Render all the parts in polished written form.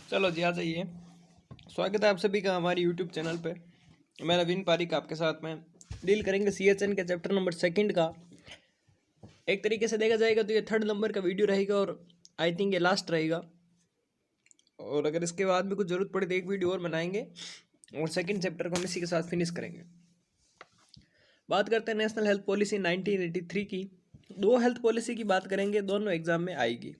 चलो जी आ जाइए। स्वागत है आप सभी का हमारी यूट्यूब चैनल पे। मैं नवीन पारिक आपके साथ में डील करेंगे CHN के चैप्टर नंबर 2 का। एक तरीके से देखा जाएगा तो ये 3rd नंबर का वीडियो रहेगा और आई थिंक ये लास्ट रहेगा। और अगर इसके बाद भी कुछ ज़रूरत पड़े तो एक वीडियो और बनाएंगे और 2nd चैप्टर को हम इसी के साथ फिनिश करेंगे। बात करते हैं नेशनल हेल्थ पॉलिसी 1983 की। 2 हेल्थ पॉलिसी की बात करेंगे, दोनों एग्जाम में आएगी।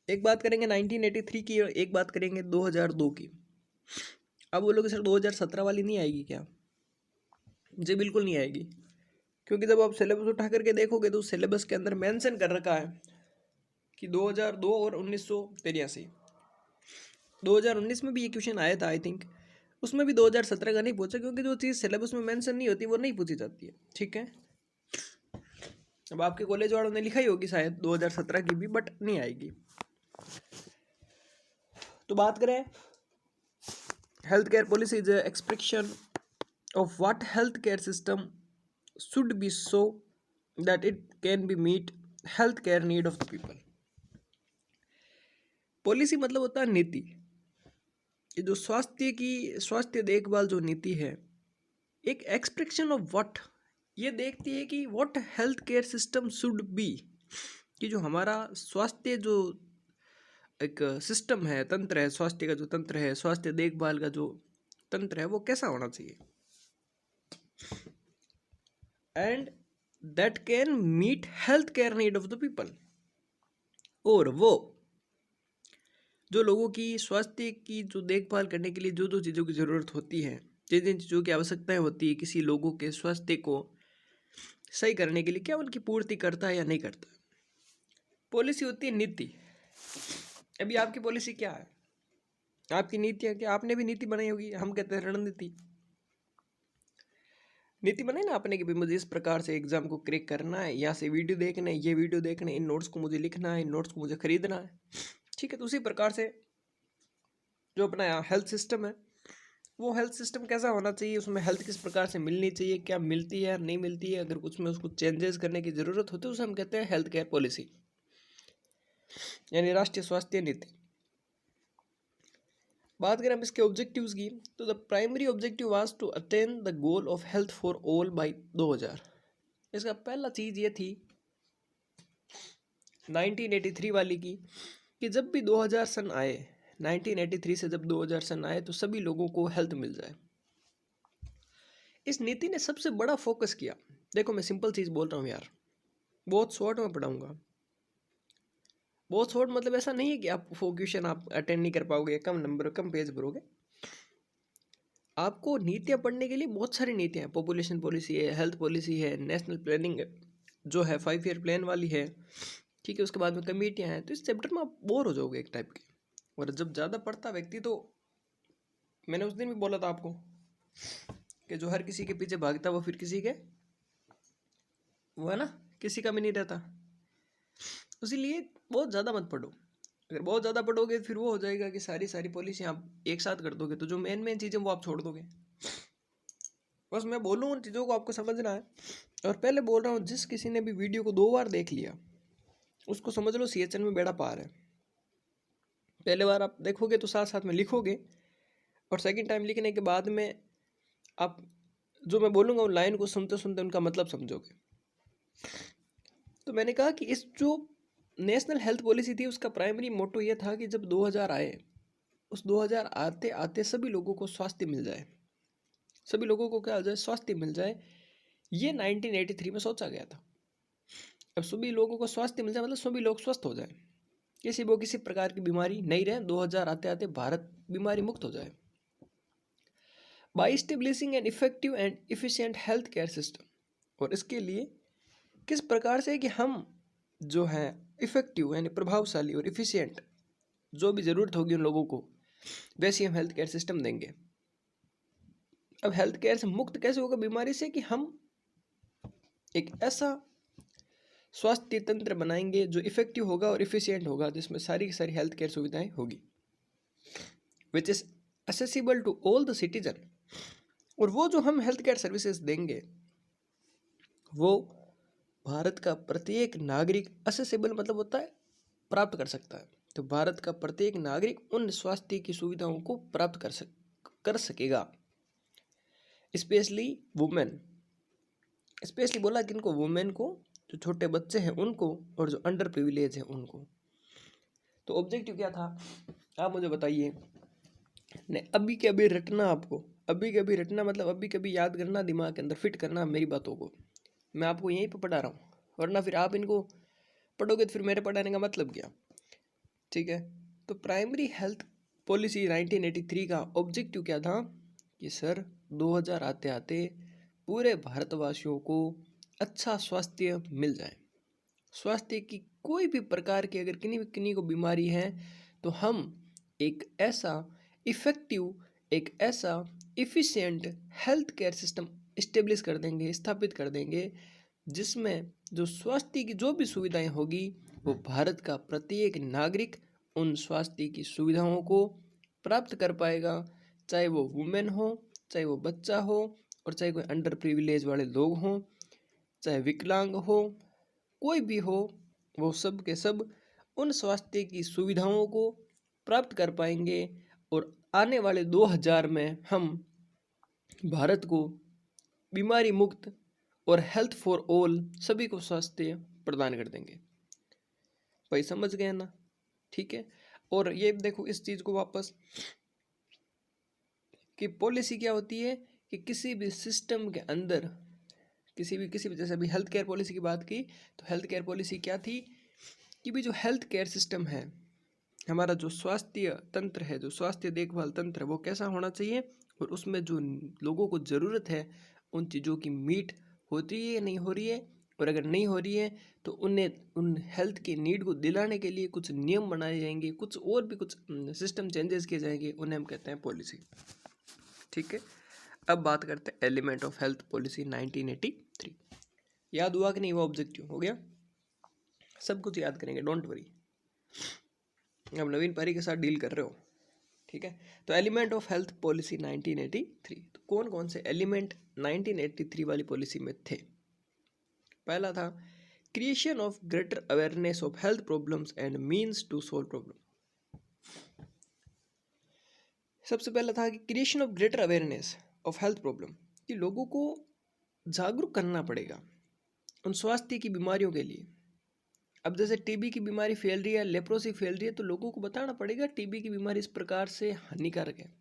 एक बात करेंगे 1983 की और एक बात करेंगे 2002 की। अब बोलोगे सर 2017 वाली नहीं आएगी क्या? जी बिल्कुल नहीं आएगी, क्योंकि जब आप सिलेबस उठा करके देखोगे तो सिलेबस के अंदर मेंशन कर रखा है कि 2002 और 1983। 2019 में भी ये क्वेश्चन आया था आई थिंक, उसमें भी 2017 का नहीं पूछा, क्योंकि जो चीज़ सिलेबस में मेंशन नहीं होती वो नहीं पूछी जाती है। ठीक है, अब आपके कॉलेज वालों ने लिखा ही होगी शायद 2017 की भी, बट नहीं आएगी। तो बात करें health care policy is expression of what healthcare system should be so that it can be meet healthcare need of the people। Policy मतलब होता है नीति। ये जो स्वास्थ्य देखभाल जो नीति है, एक एक्सप्रेशन ऑफ व्हाट, ये देखती है कि what health care system should be, कि जो हमारा स्वास्थ्य जो एक सिस्टम है, तंत्र है, स्वास्थ्य का जो तंत्र है, स्वास्थ्य देखभाल का जो तंत्र है, वो कैसा होना चाहिए। And that can meet health care need of the people. और वो जो लोगों की स्वास्थ्य की जो देखभाल करने के लिए जो जो चीज़ों की ज़रूरत होती है, जिन जिन चीज़ों की आवश्यकताएं होती है किसी लोगों के स्वास्थ्य को सही करने के लिए, क्या उनकी पूर्ति करता है या नहीं करता। पॉलिसी होती है नीति। अभी आपकी पॉलिसी क्या है, आपकी नीतियाँ क्या? आपने भी नीति बनाई होगी, हम कहते हैं रणनीति। नीति बनाई ना आपने कि भाई मुझे इस प्रकार से एग्जाम को क्रैक करना है, यहाँ से वीडियो देखना है, ये वीडियो देखना है, इन नोट्स को मुझे लिखना है, इन नोट्स को मुझे खरीदना है। ठीक है, तो उसी प्रकार से जो अपना हेल्थ सिस्टम है, वो हेल्थ सिस्टम कैसा होना चाहिए, उसमें हेल्थ किस प्रकार से मिलनी चाहिए, क्या मिलती है नहीं मिलती है, अगर कुछ में उसको चेंजेस करने की ज़रूरत होती है, उसे हम कहते हैं हेल्थ केयर पॉलिसी, यानी राष्ट्रीय स्वास्थ्य नीति। बात करें हम इसके ऑब्जेक्टिव्स की, तो the primary objective was to attain the goal of health for all by 2000। इसका पहला चीज़ ये थी 1983 वाली की, कि जब भी 2000 सन आए, 1983 से जब 2000 सन आए तो सभी लोगों को हेल्थ मिल जाए। इस नीति ने सबसे बड़ा फोकस किया। देखो मैं सिंपल चीज़ बोल रहा हूँ यार, बहुत शॉर्ट में पढ़ाऊँगा। बहुत शॉर्ट मतलब ऐसा नहीं है कि आप वो क्वेश्चन आप अटेंड नहीं कर पाओगे, कम नंबर कम पेज भरोगे। आपको नीतियाँ पढ़ने के लिए बहुत सारी नीतियाँ हैं। पॉपुलेशन पॉलिसी है, हेल्थ पॉलिसी है, नेशनल प्लानिंग जो है 5 ईयर प्लान वाली है। ठीक है, उसके बाद में कमेटियाँ हैं। तो इस चैप्टर में आप बोर हो जाओगे एक टाइप के। और जब ज़्यादा पढ़ता व्यक्ति, तो मैंने उस दिन भी बोला था आपको कि जो हर किसी के पीछे भागता वो फिर किसी के, वो है ना, किसी का भी नहीं रहता। इसीलिए बहुत ज़्यादा मत पढ़ो। अगर बहुत ज़्यादा पढ़ोगे फिर वो हो जाएगा कि सारी पॉलिसी आप एक साथ कर दोगे, तो जो मेन चीज़ें वो आप छोड़ दोगे। बस मैं बोलूँ उन चीज़ों को आपको समझना है। और पहले बोल रहा हूँ, जिस किसी ने भी वीडियो को 2 बार देख लिया उसको समझ लो CHN में बेड़ा पार है। पहले बार आप देखोगे तो साथ साथ में लिखोगे, और सेकंड टाइम लिखने के बाद में आप जो मैं बोलूँगा उन लाइन को सुनते सुनते उनका मतलब समझोगे। तो मैंने कहा कि इस जो नेशनल हेल्थ पॉलिसी थी उसका प्राइमरी मोटो ये था कि जब 2000 आए, उस 2000 आते आते सभी लोगों को स्वास्थ्य मिल जाए। सभी लोगों को क्या हो जाए? स्वास्थ्य मिल जाए। ये 1983 में सोचा गया था। अब सभी लोगों को स्वास्थ्य मिल जाए मतलब सभी लोग स्वस्थ हो जाए, किसी प्रकार की बीमारी नहीं रहे। 2000 आते आते भारत बीमारी मुक्त हो जाए by establishing an effective and efficient health care system. और इसके लिए किस प्रकार से कि हम जो है इफेक्टिव यानी प्रभावशाली और इफिशियंट, जो भी ज़रूरत होगी उन लोगों को, वैसे हम हेल्थ केयर सिस्टम देंगे। अब हेल्थ केयर से मुक्त कैसे होगा बीमारी से? कि हम एक ऐसा स्वास्थ्य तंत्र बनाएंगे जो इफेक्टिव होगा और इफिशियंट होगा, जिसमें सारी की सारी हेल्थ केयर सुविधाएं होगी, which is accessible to all the citizen. और वो जो हम हेल्थ केयर सर्विसेज देंगे वो भारत का प्रत्येक नागरिक accessible मतलब होता है प्राप्त कर सकता है। तो भारत का प्रत्येक नागरिक उन स्वास्थ्य की सुविधाओं को प्राप्त कर सकेगा। स्पेशली वुमेन, स्पेशली बोला किनको, वुमेन को, जो छोटे बच्चे हैं उनको, और जो अंडर प्रिविलेज है उनको। तो ऑब्जेक्टिव क्या था आप मुझे बताइए। नहीं, अभी के अभी रटना, आपको अभी के अभी रटना, मतलब अभी कभी याद करना, दिमाग के अंदर फिट करना मेरी बातों को। मैं आपको यहीं पर पढ़ा रहा हूँ, वरना फिर आप इनको पढ़ोगे तो फिर मेरे पढ़ाने का मतलब क्या। ठीक है, तो प्राइमरी हेल्थ पॉलिसी 1983 का ऑब्जेक्टिव क्या था कि सर 2000 आते आते पूरे भारतवासियों को अच्छा स्वास्थ्य मिल जाए। स्वास्थ्य की कोई भी प्रकार की अगर किन्हीं को बीमारी है तो हम एक ऐसा इफ़ेक्टिव, एक ऐसा efficient health care system establish कर देंगे, स्थापित कर देंगे, जिसमें जो स्वास्थ्य की जो भी सुविधाएं होगी वो भारत का प्रत्येक नागरिक उन स्वास्थ्य की सुविधाओं को प्राप्त कर पाएगा, चाहे वो वुमेन हो, चाहे वो बच्चा हो, और चाहे कोई अंडर प्रिविलेज वाले लोग हों, चाहे विकलांग हो, कोई भी हो, वो सब के सब उन स्वास्थ्य की सुविधाओं को प्राप्त कर पाएंगे। और आने वाले 2000 में हम भारत को बीमारी मुक्त और हेल्थ फॉर ऑल सभी को स्वास्थ्य प्रदान कर देंगे। भाई समझ गए ना? ठीक है, और ये देखो इस चीज़ को वापस कि पॉलिसी क्या होती है कि किसी भी सिस्टम के अंदर किसी भी जैसे अभी हेल्थ केयर पॉलिसी की बात की, तो हेल्थ केयर पॉलिसी क्या थी कि भी जो हेल्थ केयर सिस्टम है, हमारा जो स्वास्थ्य तंत्र है, जो स्वास्थ्य देखभाल तंत्र है, वो कैसा होना चाहिए, और उसमें जो लोगों को ज़रूरत है उन चीज़ों की मीट होती है या नहीं हो रही है, और अगर नहीं हो रही है तो उन्हें उन हेल्थ की नीड को दिलाने के लिए कुछ नियम बनाए जाएंगे, कुछ और भी कुछ सिस्टम चेंजेस किए जाएंगे, उन्हें हम कहते हैं पॉलिसी। ठीक है, अब बात करते हैं एलिमेंट ऑफ हेल्थ पॉलिसी 1983। याद हुआ कि नहीं? वो ऑब्जेक्टिव हो गया, सब कुछ याद करेंगे, डोंट वरी, अब नवीन पारी के साथ डील कर रहे हो। ठीक है, तो एलिमेंट ऑफ हेल्थ पॉलिसी 1983, तो कौन कौन से एलिमेंट 1983 वाली पॉलिसी में थे? पहला था creation of greater awareness of health problems and means to solve problem. सबसे पहला था कि creation of greater awareness of health problem, कि लोगों को जागरूक करना पड़ेगा उन स्वास्थ्य की बीमारियों के लिए। अब जैसे टीबी की बीमारी फैल रही है, लेप्रोसी फैल रही है, तो लोगों को बताना पड़ेगा टीबी की बीमारी इस प्रकार से हानिकारक है।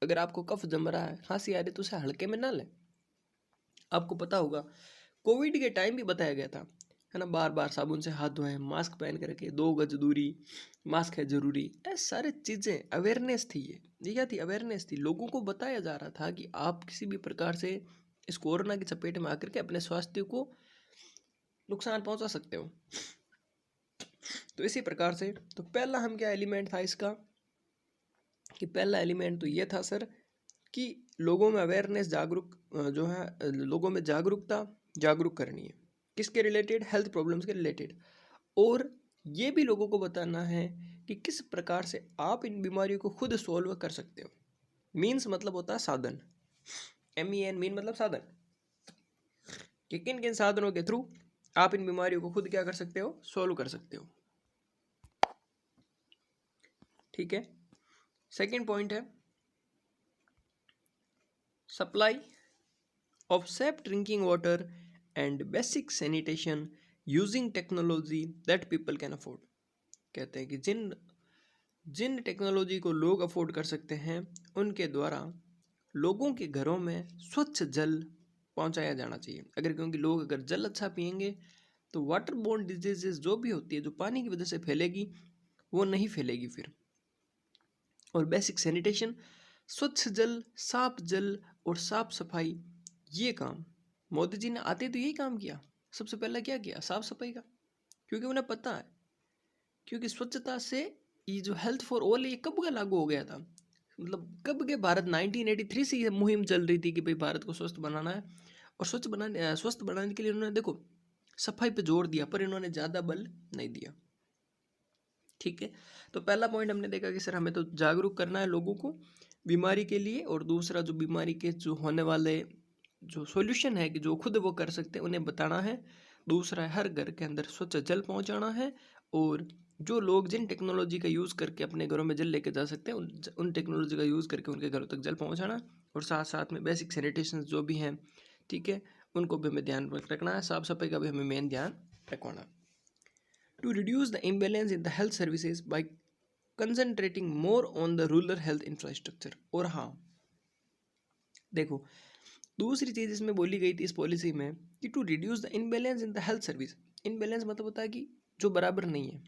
अगर आपको कफ जम रहा है, खांसी आ रही है, तो उसे हल्के में ना लें। आपको पता होगा कोविड के टाइम भी बताया गया था, है ना, बार बार साबुन से हाथ धोएं, मास्क पहन कर रखें, 2 गज दूरी, मास्क है जरूरी, ऐसे सारे चीज़ें अवेयरनेस थी। ये क्या थी? अवेयरनेस थी। लोगों को बताया जा रहा था कि आप किसी भी प्रकार से इस कोरोना की चपेट में आकर के अपने स्वास्थ्य को नुकसान पहुंचा सकते हो। तो इसी प्रकार से तो पहला हम क्या एलिमेंट था इसका, कि पहला एलिमेंट तो ये था सर कि लोगों में अवेयरनेस, जो है लोगों में जागरूक करनी है, किसके रिलेटेड? हेल्थ प्रॉब्लम्स के रिलेटेड। और ये भी लोगों को बताना है कि किस प्रकार से आप इन बीमारियों को खुद सॉल्व कर सकते हो। मीन्स मतलब होता है साधन, MEN मीन मतलब साधन, कि किन किन साधनों के थ्रू आप इन बीमारियों को खुद क्या कर सकते हो? सॉल्व कर सकते हो। ठीक है, सेकेंड पॉइंट है supply of safe drinking water and basic sanitation using technology that people can afford. कहते हैं कि जिन टेक्नोलॉजी को लोग अफोर्ड कर सकते हैं उनके द्वारा लोगों के घरों में स्वच्छ जल पहुंचाया जाना चाहिए। क्योंकि लोग अगर जल अच्छा पिएंगे तो वाटर बोर्न डिजीजेस जो भी होती है, जो पानी की वजह से फैलेगी, वो नहीं फैलेगी फिर। और बेसिक सैनिटेशन, स्वच्छ जल, साफ जल और साफ सफाई, ये काम मोदी जी ने आते तो यही काम किया। सबसे पहला क्या किया? साफ सफाई का, क्योंकि उन्हें पता है, क्योंकि स्वच्छता से ये जो हेल्थ फॉर ऑल ये कब का लागू हो गया था, मतलब कब के? भारत 1983 से ये मुहिम चल रही थी कि भाई भारत को स्वस्थ बनाना है, और स्वस्थ बनाने के लिए उन्होंने देखो सफाई पे जोर दिया, पर इन्होंने ज़्यादा बल नहीं दिया। ठीक है, तो पहला पॉइंट हमने देखा कि सर हमें तो जागरूक करना है लोगों को बीमारी के लिए, और दूसरा जो बीमारी के जो होने वाले जो सॉल्यूशन है कि जो खुद वो कर सकते हैं उन्हें बताना है। दूसरा है हर घर के अंदर स्वच्छ जल पहुंचाना है, और जो लोग जिन टेक्नोलॉजी का यूज़ करके अपने घरों में जल लेके जा सकते हैं उन टेक्नोलॉजी का यूज़ करके उनके घरों तक जल पहुंचाना, और साथ साथ में बेसिक सैनिटेशन जो भी हैं, ठीक है, उनको भी हमें ध्यान रखना है। साफ सफाई का भी हमें मेन ध्यान रखवाना। To reduce the imbalance in the health services by concentrating more on the rural health infrastructure. और हाँ देखो, दूसरी चीज़ इसमें बोली गई थी इस पॉलिसी में कि to reduce the imbalance in the health service. Imbalance मतलब होता है कि जो बराबर नहीं है।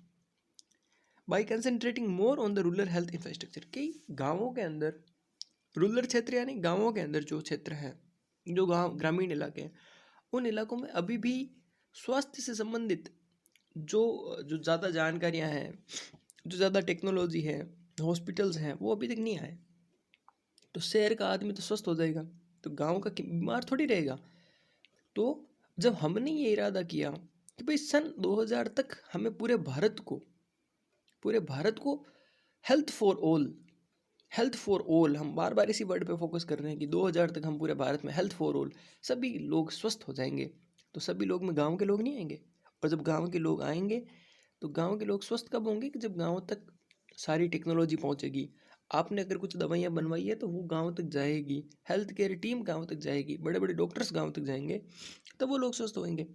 By concentrating more on the rural health infrastructure, कि गाँवों के अंदर, रूरल क्षेत्र यानी गाँवों के अंदर जो क्षेत्र हैं, जो गाँव ग्रामीण इलाके हैं, उन इलाकों में अभी भी स्वास्थ्य से संबंधित जो जो ज़्यादा जानकारियाँ हैं, जो ज़्यादा टेक्नोलॉजी है, हॉस्पिटल्स हैं, वो अभी तक नहीं आए। तो शहर का आदमी तो स्वस्थ हो जाएगा, तो गांव का बीमार थोड़ी रहेगा। तो जब हमने ये इरादा किया कि भाई सन 2000 तक हमें पूरे भारत को हेल्थ फॉर ऑल, हम बार बार इसी वर्ड पे फोकस कर रहे हैं कि 2000 तक हम पूरे भारत में हेल्थ फॉर ऑल, सभी लोग स्वस्थ हो जाएंगे। तो सभी लोग में गांव के लोग नहीं आएंगे, और जब गांव के लोग आएंगे तो गांव के लोग स्वस्थ कब होंगे? कि जब गांव तक सारी टेक्नोलॉजी पहुंचेगी। आपने अगर कुछ दवाइयाँ बनवाई है तो वो गांव तक जाएगी, हेल्थ केयर टीम गांव तक जाएगी, बड़े बड़े डॉक्टर्स गांव तक जाएंगे, तब वो लोग स्वस्थ होंगे।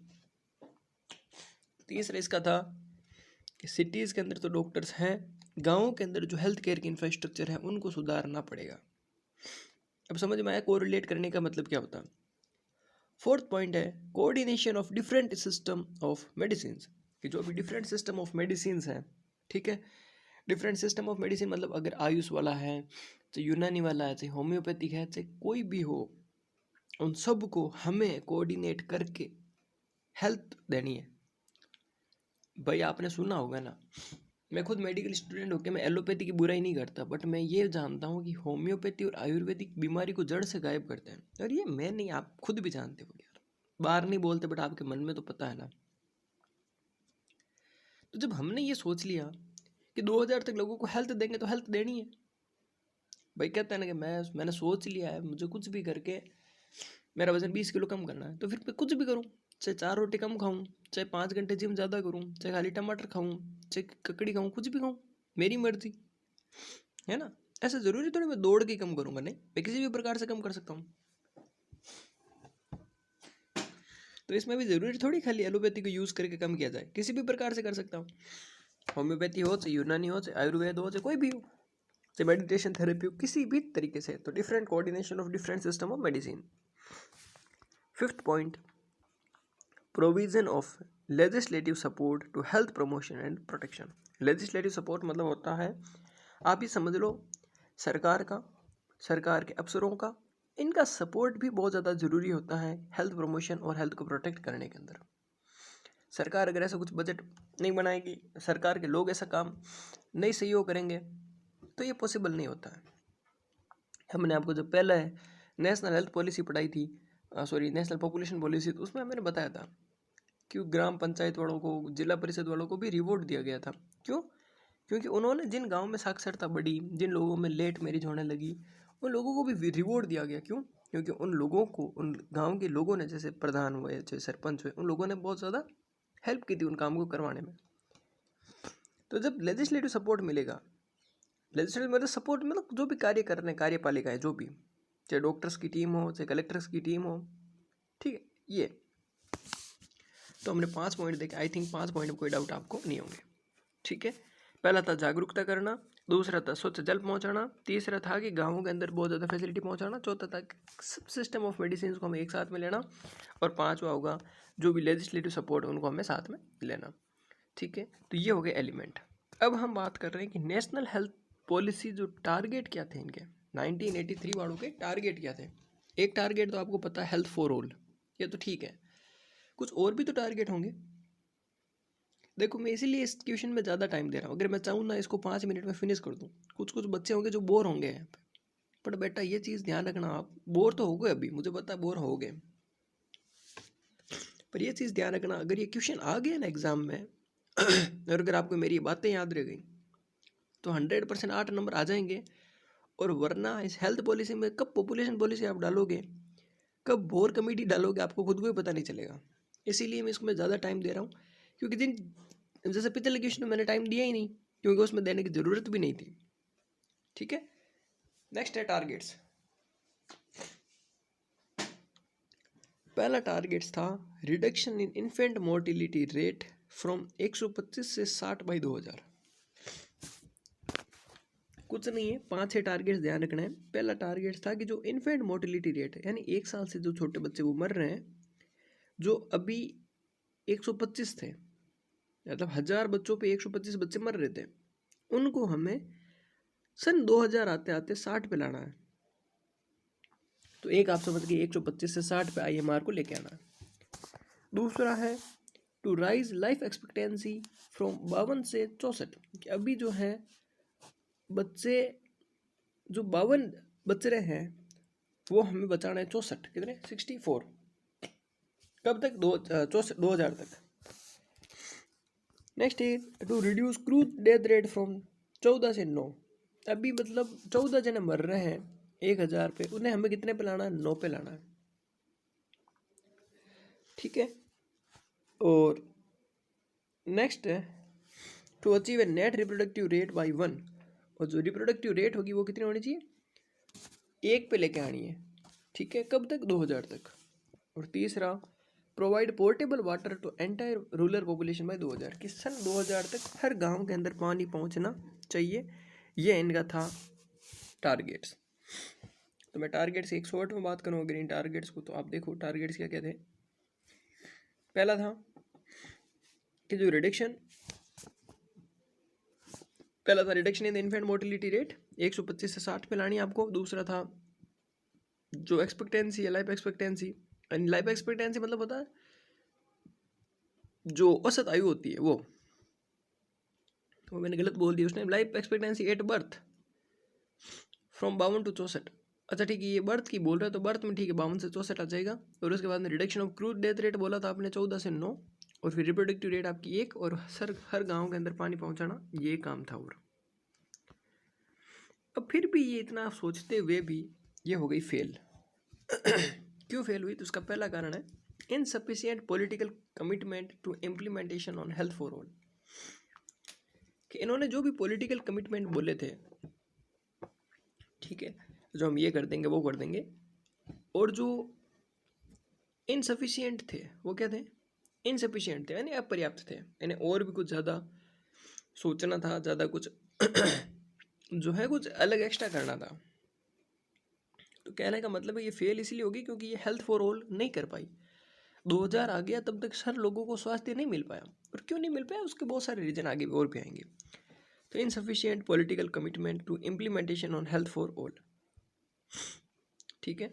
तीसरा इसका था कि सिटीज़ के अंदर तो डॉक्टर्स हैं, गाँवों के अंदर जो हेल्थ केयर की इंफ्रास्ट्रक्चर है उनको सुधारना पड़ेगा। अब समझ में आया कोरिलेट करने का मतलब क्या होता है। फोर्थ पॉइंट है coordination of different system of medicine, कि जो अभी डिफरेंट सिस्टम ऑफ मेडिसिन हैं, ठीक है, डिफरेंट सिस्टम ऑफ मेडिसिन मतलब अगर आयुष वाला है, चाहे यूनानी वाला है, चाहे होम्योपैथिक है, चाहे कोई भी हो, उन सब को हमें कोऑर्डिनेट करके हेल्थ देनी है। भाई आपने सुना होगा ना, मैं खुद मेडिकल स्टूडेंट होकर मैं एलोपैथी की बुराई नहीं करता, बट मैं ये जानता हूँ कि होम्योपैथी और आयुर्वेदिक बीमारी को जड़ से गायब करते हैं। और ये मैं नहीं, आप खुद भी जानते हो यार, बाहर नहीं बोलते बट आपके मन में तो पता है ना। तो जब हमने ये सोच लिया कि 2000 तक लोगों को हेल्थ देंगे तो हेल्थ देनी है, भाई कहते हैं ना कि मैंने सोच लिया है मुझे कुछ भी करके मेरा वजन 20 किलो कम करना है, तो फिर मैं कुछ भी करूँ, चाहे 4 रोटी कम खाऊं, चाहे 5 घंटे जिम ज़्यादा करूं, चाहे खाली टमाटर खाऊं, चाहे ककड़ी खाऊं, कुछ भी खाऊं, मेरी मर्जी है ना। ऐसा ज़रूरी थोड़ी मैं दौड़ के कम करूंगा, नहीं, मैं किसी भी प्रकार से कम कर सकता हूँ। तो इसमें भी ज़रूरी थोड़ी खाली एलोपैथी को यूज़ करके कम किया जाए, किसी भी प्रकार से कर सकता हूँ। होम्योपैथी हो, चाहे यूनानी हो, चाहे आयुर्वेद हो, चाहे कोई भी हो, चाहे मेडिटेशन थेरेपी हो, किसी भी तरीके से। तो different coordination of different system of medicine. Fifth point provision of legislative support to health promotion and protection. Legislative support मतलब होता है, आप ये समझ लो, सरकार का, सरकार के अफसरों का, इनका सपोर्ट भी बहुत ज़्यादा ज़रूरी होता है हेल्थ प्रमोशन और हेल्थ को प्रोटेक्ट करने के अंदर। सरकार अगर ऐसा कुछ बजट नहीं बनाएगी, सरकार के लोग ऐसा काम नहीं सहयोग करेंगे, तो ये पॉसिबल नहीं होता है। हमने आपको जब पहले नेशनल हेल्थ पॉलिसी पढ़ाई थी, नेशनल पॉपुलेशन पॉलिसी, तो उसमें मैंने बताया था कि ग्राम पंचायत वालों को, जिला परिषद वालों को भी रिवॉर्ड दिया गया था। क्यों? क्योंकि उन्होंने जिन गाँव में साक्षरता बढ़ी, जिन लोगों में लेट मैरिज होने लगी, उन लोगों को भी रिवॉर्ड दिया गया। क्यों? क्योंकि उन लोगों को, उन गांव के लोगों ने, जैसे प्रधान हुए, जैसे सरपंच हुए, उन लोगों ने बहुत ज़्यादा हेल्प की थी उन काम को करवाने में। तो जब लेजिस्लेटिव सपोर्ट मिलेगा, लेजिस्लेटिव मतलब सपोर्ट मतलब जो भी कार्य कर रहे हैं, कार्यपालिका है जो भी, चाहे डॉक्टर्स की टीम हो, चाहे कलेक्टर्स की टीम हो, ठीक है। ये तो हमने 5 पॉइंट देखे, आई थिंक 5 पॉइंट में कोई डाउट आपको नहीं होंगे, ठीक है। पहला था जागरूकता करना, दूसरा था स्वच्छ जल पहुंचाना, तीसरा था कि गाँवों के अंदर बहुत ज़्यादा फैसिलिटी पहुंचाना, चौथा था सब सिस्टम ऑफ मेडिसिन को हमें एक साथ में लेना, और पांचवा होगा जो भी लेजिस्लेटिव सपोर्ट उनको हमें साथ में लेना, ठीक है। तो ये हो गए एलिमेंट। अब हम बात कर रहे हैं कि नेशनल हेल्थ पॉलिसी जो टारगेट क्या थे इनके, 1983 वालों के टारगेट क्या थे। एक टारगेट तो आपको पता है हेल्थ फॉर ऑल, ये तो ठीक है, कुछ और भी तो टारगेट होंगे। देखो मैं इसीलिए इस क्वेश्चन में ज़्यादा टाइम दे रहा हूँ, अगर मैं चाहूँ ना इसको 5 मिनट में फिनिश कर दूँ। कुछ कुछ बच्चे होंगे जो बोर होंगे यहाँ पे, पर बेटा ये चीज़ ध्यान रखना, आप बोर तो हो गए, अभी मुझे पता है बोर हो गए, पर ये चीज़ ध्यान रखना, अगर ये क्वेश्चन आ गया ना एग्जाम में और अगर आपको मेरी बातें याद रह गई तो 100% 8 नंबर आ जाएंगे। और वरना इस हेल्थ पॉलिसी में कब पॉपुलेशन पॉलिसी आप डालोगे, कब बोर कमेटी डालोगे, आपको खुद को ही पता नहीं चलेगा। इसीलिए मैं इसको ज़्यादा टाइम दे रहा हूँ, क्योंकि जिन जैसे पिछले क्वेश्चन में मैंने टाइम दिया ही नहीं क्योंकि उसमें देने की ज़रूरत भी नहीं थी। ठीक है, नेक्स्ट है टारगेट्स। पहला टारगेट्स था reduction in infant mortality rate from 125 से 60 बाई 2000। कुछ नहीं है, 5-6 टारगेट्स ध्यान रखना है। पहला टारगेट था कि जो इन्फेंट मोर्टिलिटी रेट है, यानी 1 साल से जो छोटे बच्चे वो मर रहे हैं, जो अभी 125 थे, मतलब 1000 बच्चों पे 125 बच्चे मर रहे थे, उनको हमें सन 2000 आते आते 60 पे लाना है। तो एक आप समझ गए 125 से 60 पे IMR को लेके आना है। दूसरा है to raise life expectancy from 52 से 64, कि अभी जो है बच्चे जो 52 बच रहे हैं वो हमें बचाना है 64, कितने 64, कब तक 2000 तक। नेक्स्ट है to reduce crude death rate from 14 से 9, अभी मतलब 14 जने मर रहे हैं 1000 पे, उन्हें हमें कितने पे लाना है 9 पे लाना है। ठीक है, और नेक्स्ट है to achieve a net reproductive rate by 1, और जो रिप्रोडक्टिव रेट होगी वो कितनी होनी चाहिए 1 पे लेके आनी है। ठीक है, कब तक 2000 तक। और तीसरा provide portable water to entire rural population by 2000, कि सन 2000 तक हर गांव के अंदर पानी पहुंचना चाहिए। ये इनका था टारगेट्स। तो मैं टारगेट्स एक शॉर्ट में बात करूँ अगर इन टारगेट्स को, तो आप देखो टारगेट्स क्या क्या थे। पहला था कि जो reduction in the infant mortality rate 125 से 60 पे लानी है आपको। दूसरा था जो एक्सपेक्टेंसी है, लाइफ एक्सपेक्टेंसी मतलब होता है जो औसत आयु होती है वो मैंने गलत बोल दिया उसने, life expectancy at birth from 52 to 64। अच्छा ठीक है, ये बर्थ की बोल रहा है तो बर्थ में ठीक है 52 से 64 आ जाएगा। और उसके बाद में reduction of crude death rate बोला था आपने 14 से 9, और फिर रिप्रोडक्टिव रेट आपकी 1, और हर गांव के अंदर पानी पहुंचाना, ये काम था। और अब फिर भी ये इतना सोचते हुए भी ये हो गई फेल। क्यों फेल हुई, तो उसका पहला कारण है insufficient political commitment to implementation on health for all, कि इन्होंने जो भी पॉलिटिकल कमिटमेंट बोले थे, ठीक है, जो हम ये कर देंगे वो कर देंगे, और जो इनसफिशिएंट थे वो क्या थे, इनसफिशिएंट थे यानी अपर्याप्त थे, यानी और भी कुछ ज़्यादा सोचना था, ज़्यादा कुछ जो है कुछ अलग एक्स्ट्रा करना था। तो कहने का मतलब है ये फेल इसलिए होगी क्योंकि ये हेल्थ फॉर ऑल नहीं कर पाई। 2000 आ गया तब तक हर लोगों को स्वास्थ्य नहीं मिल पाया, और क्यों नहीं मिल पाया उसके बहुत सारे रीजन आगे और भी आएंगे। तो insufficient political commitment to implementation on health for all, ठीक है।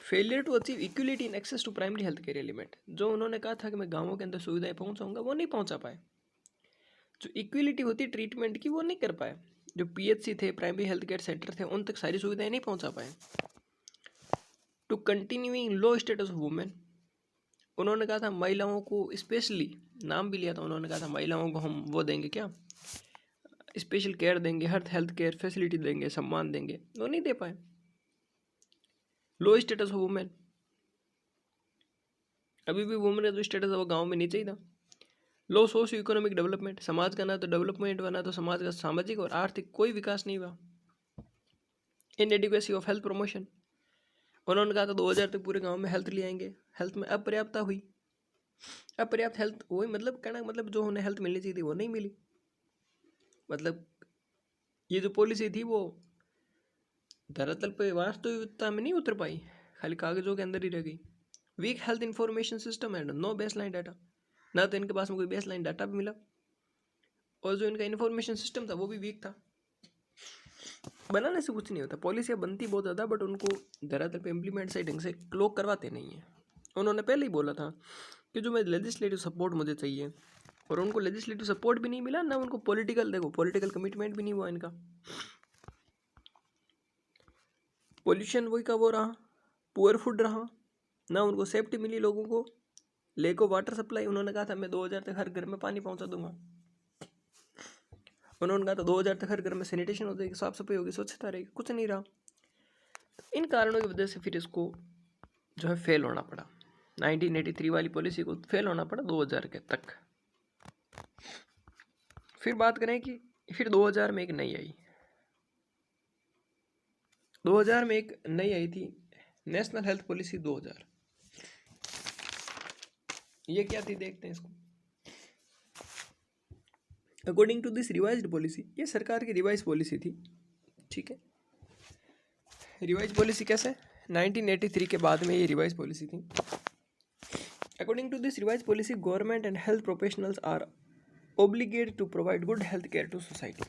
Failure to achieve equality in access to primary health care element, जो उन्होंने कहा था कि मैं गाँवों के अंदर सुविधाएं पहुंचाऊंगा वो नहीं पहुंचा पाए। जो इक्वलिटी होती है ट्रीटमेंट की वो नहीं कर पाए। जो PHC थे, प्राइमरी हेल्थ केयर सेंटर थे, उन तक सारी सुविधाएं नहीं पहुंचा पाए। To continuing low status of women, उन्होंने कहा था महिलाओं को स्पेशली, नाम भी लिया था, उन्होंने कहा था महिलाओं को हम वो देंगे क्या, स्पेशल केयर देंगे, हर हेल्थ केयर फैसिलिटी देंगे, सम्मान देंगे, वो नहीं दे पाए। लो स्टेटस ऑफ वुमेन, अभी भी वुमेन का जो स्टेटस है वो गाँव में नीचे ही था। लो सोशियो इकोनॉमिक डेवलपमेंट, समाज का ना तो डेवलपमेंट बना तो समाज का सामाजिक और आर्थिक कोई विकास नहीं हुआ। इनएडिक्वेसी ऑफ हेल्थ प्रमोशन, उन्होंने कहा था 2000 तक पूरे गांव में हेल्थ ले आएंगे, हेल्थ में अपर्याप्तता हुई। अपर्याप्त हेल्थ वही मतलब कहना मतलब जो उन्हें हेल्थ मिलनी चाहिए थी वो नहीं मिली। मतलब ये जो पॉलिसी थी वो धरातल पे वास्तविकता में नहीं उतर पाई, खाली कागजों के अंदर ही रह गई। Weak health information system and no baseline data, ना तो इनके पास में कोई बेसलाइन डाटा भी मिला, और जो इनका इन्फॉर्मेशन सिस्टम था वो भी वीक था। बनाने से कुछ नहीं होता, पॉलिसियाँ बनती बहुत ज़्यादा बट उनको धरातल पे इम्प्लीमेंट सही ढंग से लोग करवाते नहीं हैं। उन्होंने पहले ही बोला था कि जो मैं लेजिस्लेटिव सपोर्ट मुझे चाहिए, और उनको लेजिस्लेटिव सपोर्ट भी नहीं मिला, ना उनको पॉलिटिकल कमिटमेंट भी नहीं हुआ इनका। पोल्यूशन वही का वो रहा, पुअर फूड रहा, ना उनको सेफ्टी मिली लोगों को। लेक ऑफ वाटर सप्लाई, उन्होंने कहा था मैं 2000 तक हर घर में पानी पहुंचा दूंगा। उन्होंने कहा था 2000 तक हर घर में सैनिटेशन हो जाएगी, साफ सफाई होगी, स्वच्छता रहेगी, कुछ नहीं रहा। इन कारणों की वजह से फिर इसको जो है फेल होना पड़ा, 1983 वाली पॉलिसी को फेल होना पड़ा 2000 के तक। फिर बात करें कि फिर 2000 में एक नई आई, 2000 में एक नई आई थी नेशनल हेल्थ पॉलिसी 2000। ये क्या थी देखते हैं इसको। According to this revised policy, ये सरकार की रिवाइज पॉलिसी थी, ठीक है। रिवाइज पॉलिसी कैसे, 1983 के बाद में ये रिवाइज पॉलिसी थी। According to this revise policy, government and health professionals are obligated to provide good health care to society.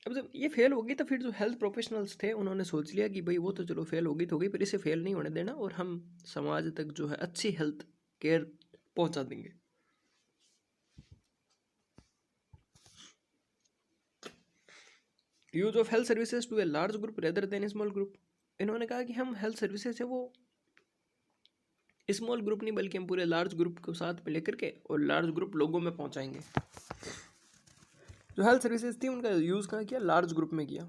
अब जब ये फेल होगी तो फिर जो हेल्थ प्रोफेशनल्स थे उन्होंने सोच लिया कि भाई वो तो चलो फेल होगी तो होगी, पर इसे फेल नहीं होने देना और हम समाज तक जो है अच्छी हेल्थ केयर पहुंचा देंगे। Use of health services to a large group rather than small group. इन्होंने कहा कि हम हेल्थ सर्विसेज है वो स्मॉल ग्रुप नहीं बल्कि हम पूरे लार्ज ग्रुप को साथ में लेकर के और लार्ज ग्रुप लोगों में पहुंचाएंगे। जो हेल्थ सर्विसेज थी उनका यूज़ कहाँ किया, लार्ज ग्रुप में किया,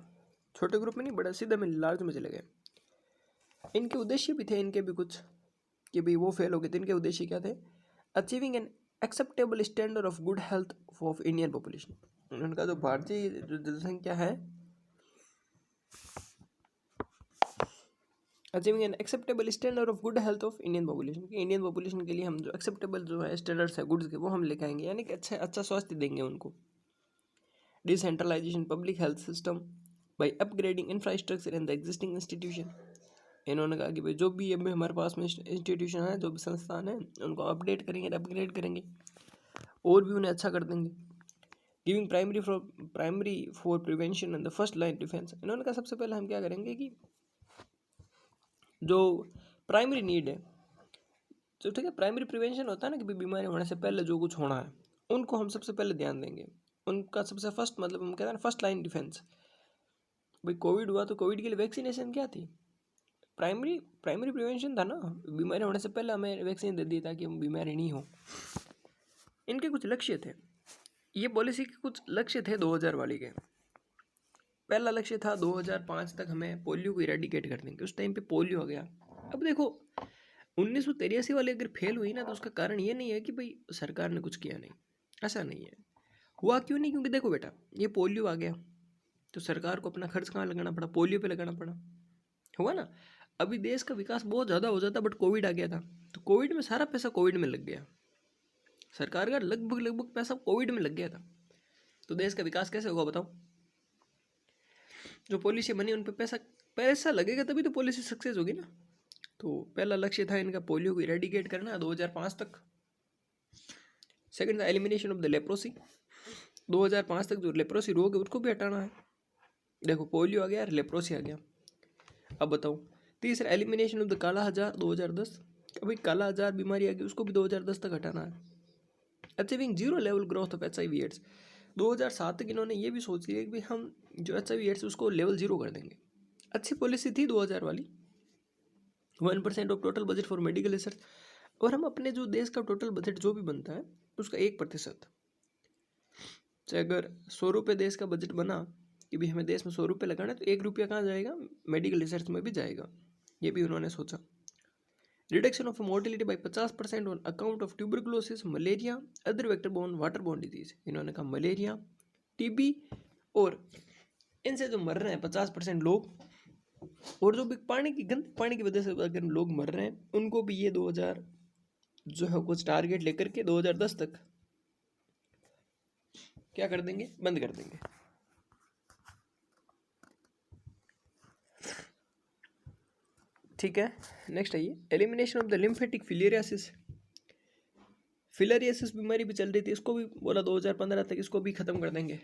छोटे ग्रुप में नहीं, बड़ा सीधा में लार्ज में चले गए। इनके उद्देश्य भी थे इनके भी कुछ कि भाई वो फेल हो गए थे। इनके उद्देश्य क्या थे, achieving an acceptable standard of good health of Indian population. उनका जो भारतीय जो जनसंख्या है, achieving an acceptable standard of good health of Indian population, कि इंडियन पॉपुलेशन के लिए हम जो एक्सेप्टेबल जो है स्टैंडर्ड्स है गुड्स के वो हम लेके आएंगे, यानी कि अच्छा स्वास्थ्य देंगे उनको। Decentralization public health system by upgrading infrastructure in the existing institution. इन्होंने कहा कि भाई जो भी अभी हमारे पास में इंस्टीट्यूशन है, जो भी संस्थान है, उनको अपडेट करेंगे, अपग्रेड करेंगे और भी उन्हें अच्छा कर देंगे। Giving primary for prevention and the first line defence. इन्होंने कहा सबसे पहले हम क्या करेंगे कि जो प्राइमरी नीड है, जो ठीक है प्राइमरी प्रिवेंशन होता है ना कि बीमारी होने से पहले जो कुछ होना है उनको हम सबसे पहले ध्यान देंगे। उनका सबसे फर्स्ट मतलब हम कहते हैं फर्स्ट लाइन डिफेंस। भाई कोविड हुआ तो कोविड के लिए वैक्सीनेशन क्या थी, प्राइमरी प्रिवेंशन था ना, बीमारी होने से पहले हमें वैक्सीन दे दी ताकि हम बीमारी नहीं हो। इनके कुछ लक्ष्य थे, ये पॉलिसी के कुछ लक्ष्य थे 2000 वाली के। पहला लक्ष्य था 2005 तक हमें पोलियो को इरेडिकेट कर देंगे। उस टाइम पे पोलियो आ गया। अब देखो 1983 वाली अगर फेल हुई ना तो उसका कारण ये नहीं है कि भाई सरकार ने कुछ किया नहीं, ऐसा नहीं है। हुआ क्यों नहीं, क्योंकि देखो बेटा ये पोलियो आ गया तो सरकार को अपना खर्च कहाँ लगाना पड़ा, पोलियो पे लगाना पड़ा, हुआ ना। अभी देश का विकास बहुत ज़्यादा हो जाता बट कोविड आ गया था, तो कोविड में सारा पैसा कोविड में लग गया, सरकार का लगभग पैसा कोविड में लग गया था, तो देश का विकास कैसे होगा बताओ। जो पॉलिसी बनी उन पर पैसा लगेगा तभी तो पॉलिसी सक्सेस होगी ना। तो पहला लक्ष्य था इनका पोलियो को इरेडिकेट करना 2005 तक। सेकंड था एलिमिनेशन ऑफ द लेप्रोसी, 2005 तक जो लेप्रोसी रोग है उसको भी हटाना है। देखो पोलियो आ गया, लेप्रोसी आ गया। अब बताओ तीसरा एलिमिनेशन ऑफ द काला हजार 2010। अभी काला हजार बीमारी आ गई, उसको भी 2010 तक हटाना है। Achieving zero level growth of HIV AIDS, 2007 तक इन्होंने ये भी सोच लिया कि भाई हम जो HIV एड्स उसको लेवल 0 कर देंगे। अच्छी पॉलिसी थी 2000 वाली। 1% of total budget for medical research, और हम अपने जो देश का टोटल बजट जो भी बनता है उसका 1%, चाहे अगर 100 रुपये देश का बजट बना कि भी हमें देश में 100 रुपये लगाना है तो 1 रुपया कहाँ जाएगा, मेडिकल रिसर्च में भी जाएगा, ये भी उन्होंने सोचा। Reduction of mortality by 50% on account of tuberculosis, malaria, other vector borne water borne disease. इन्होंने कहा मलेरिया, TB और इनसे जो मर रहे हैं 50% लोग, और जो भी पानी की गंदे पानी की वजह से अगर लोग मर रहे हैं उनको भी ये 2000 जो है कुछ टारगेट लेकर के 2010 तक क्या कर देंगे, बंद कर देंगे। ठीक है, नेक्स्ट आइए elimination of the lymphatic filariasis. Filariasis बीमारी भी चल रही थी, इसको भी बोला 2015 तक इसको भी खत्म कर देंगे।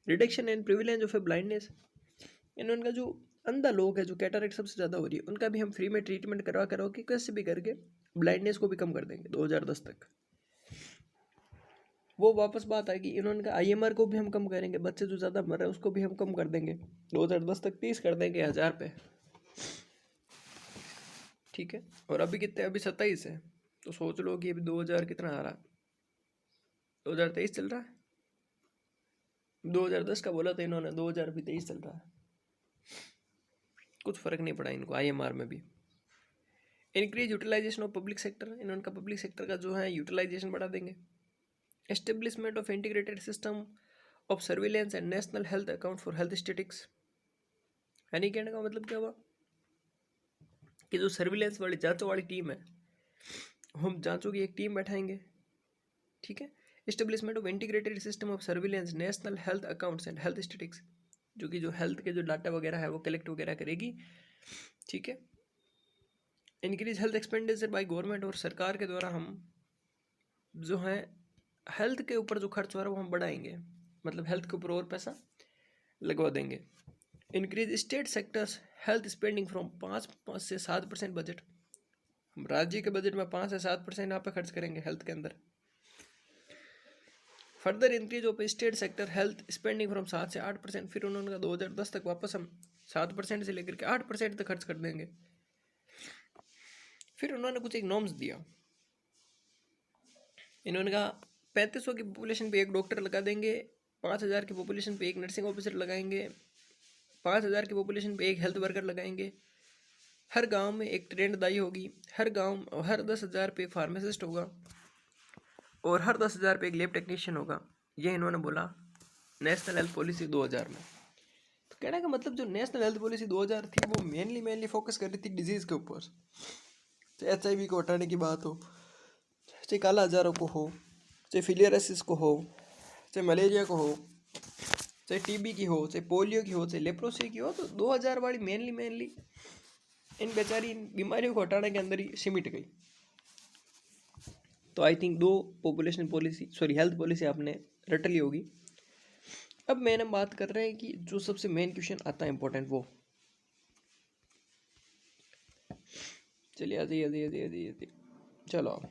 Reduction and prevalence of A blindness, इनका जो अंधा लोग है, जो कैटरेक्ट सबसे ज़्यादा हो रही है, उनका भी हम फ्री में ट्रीटमेंट करवा के कैसे भी करके ब्लाइंडनेस को भी कम कर देंगे 2010 तक। वो वापस बात आएगी, इन्होंने कहा IMR को भी हम कम करेंगे, बच्चे जो ज़्यादा मर रहे हैं उसको भी हम कम कर देंगे 2010 तक, 30 कर देंगे 1000 पे। ठीक है, और अभी कितने, अभी 27 है, तो सोच लो कि अभी 2000 कितना आ रहा है, 2023 चल रहा है। 2010 का बोला था इन्होंने, 2023 चल रहा है, कुछ फर्क नहीं पड़ा इनको IMR में भी। Increase utilization of public sector, इनका पब्लिक सेक्टर का जो है यूटिलाइजेशन बढ़ा देंगे। Establishment of integrated system of surveillance and national health account for health statistics, यानी कहने का मतलब क्या हुआ कि जो सर्विलेंस वाली जांचों वाली टीम है, हम जांचों की एक टीम बैठाएंगे, ठीक है। Establishment of integrated system of surveillance national health accounts and health statistics, जो कि जो हेल्थ के जो डाटा वगैरह है वो कलेक्ट वगैरह करेगी, ठीक है। Increase health expenditure by government, और सरकार के द्वारा हम जो है हेल्थ के ऊपर जो खर्च हो रहा है वो हम बढ़ाएंगे, मतलब हेल्थ के ऊपर और पैसा लगवा देंगे। Increase state sectors health spending from 5 से 7% बजट, हम राज्य के बजट में 5 से 7% यहाँ पे खर्च करेंगे हेल्थ के अंदर। Further increase of state sector health spending from 7 से 8%, फिर उन्होंने कहा 2010 तक वापस हम 7% से लेकर के 8% तक खर्च कर देंगे। फिर उन्होंने कुछ एक नॉर्म्स दिया, इन्होंने कहा 3500 की पॉपुलेशन पे एक डॉक्टर लगा देंगे, 5000 की पॉपुलेशन पे एक नर्सिंग ऑफिसर लगाएंगे, 5000 की पॉपुलेशन पे एक हेल्थ वर्कर लगाएंगे, हर गांव में एक ट्रेंड दाई होगी, हर 10,000 पे फार्मासिस्ट होगा, और हर 10,000 पे एक लैब टेक्नीशियन होगा। ये इन्होंने बोला नेशनल हेल्थ पॉलिसी 2000 में। तो कहने का मतलब जो नेशनल हेल्थ पॉलिसी 2000 थी वो मेनली फोकस कर रही थी डिजीज़ के ऊपर, चाहे HIV को हटाने की बात हो, चाहे काला आजारों को हो, चाहे फिलियराइसिस को हो, चाहे मलेरिया को हो, चाहे TB की हो, चाहे पोलियो की हो, चाहे लेप्रोसी की हो, तो 2000 वाली मेनली इन बेचारी इन बीमारियों को हटाने के अंदर ही सिमट गई। तो I think 2 population policy health policy आपने रट ली होगी। अब मैंने बात कर रहे हैं कि जो सबसे मेन क्वेश्चन आता है इंपॉर्टेंट, वो चलिए आइए चलो।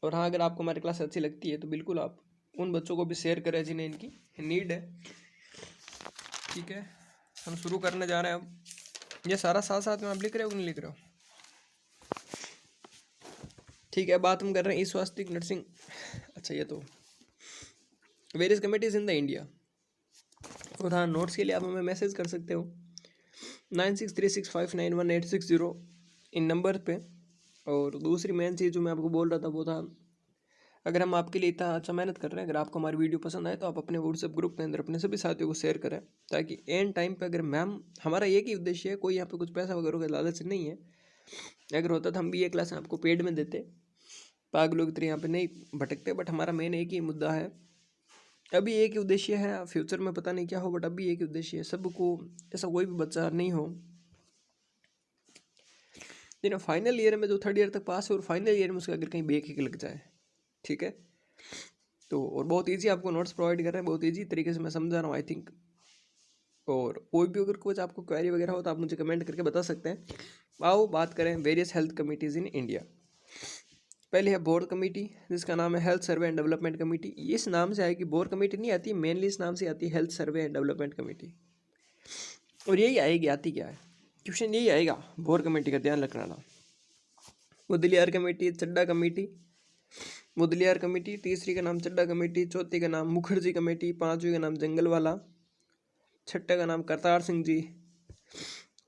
और हाँ, अगर आपको हमारी क्लास अच्छी लगती है तो बिल्कुल आप उन बच्चों को भी शेयर करें जिन्हें इनकी नीड है, ठीक है। हम शुरू करने जा रहे हैं अब। ये सारा साथ साथ में आप लिख रहे हो कि नहीं लिख रहे हो? ठीक है, बात हम कर रहे हैं ई स्वास्थ्य नर्सिंग। अच्छा, ये तो various committees in the India. और हाँ, नोट्स के लिए आप हमें मैसेज कर सकते हो 9636591860 इन नंबर पे। और दूसरी मेन चीज़ जो मैं आपको बोल रहा था वो था, अगर हम आपके लिए इतना अच्छा मेहनत कर रहे हैं, अगर आपको हमारी वीडियो पसंद आए तो आप अपने व्हाट्सएप ग्रुप के अंदर अपने सभी साथियों को शेयर करें, ताकि एंड टाइम पे अगर मैम, हमारा एक ही उद्देश्य है, कोई यहाँ पे कुछ पैसा वगैरह का लालच नहीं है। अगर होता तो हम भी ये क्लास आपको पेड में देते, पागलों की तरह यहाँ पे नहीं भटकते। बट हमारा मेन एक ही मुद्दा है, अभी एक ही उद्देश्य है, फ्यूचर में पता नहीं क्या हो, बट अभी एक ही उद्देश्य है, सबको ऐसा कोई भी बच्चा नहीं हो जिन्हें फाइनल ईयर में जो 3rd ईयर तक पास है और फाइनल ईयर में उसका अगर कहीं बैक लग जाए, ठीक है। तो और बहुत इजी आपको नोट्स प्रोवाइड कर रहे हैं, बहुत इजी तरीके से मैं समझा रहा हूँ आई थिंक। और कोई भी अगर कुछ आपको क्वेरी वगैरह हो तो आप मुझे कमेंट करके बता सकते हैं। आओ बात करें various health committees in India. पहले है बोर्ड कमेटी, जिसका नाम है health survey and development committee. इस नाम से आएगी, बोर्ड कमेटी नहीं आती, मेनली इस नाम से आती है health survey and development committee. और यही आएगी, आती क्या है, क्वेश्चन यही आएगा बोर्ड कमेटी का, ध्यान रखना ना। मुदलियार कमेटी, चड्डा कमेटी, मुदलियार कमेटी, तीसरी का नाम चड्डा कमेटी, चौथी का नाम मुखर्जी कमेटी, पांचवी का नाम जंगलवाला, छठे का नाम करतार सिंह जी,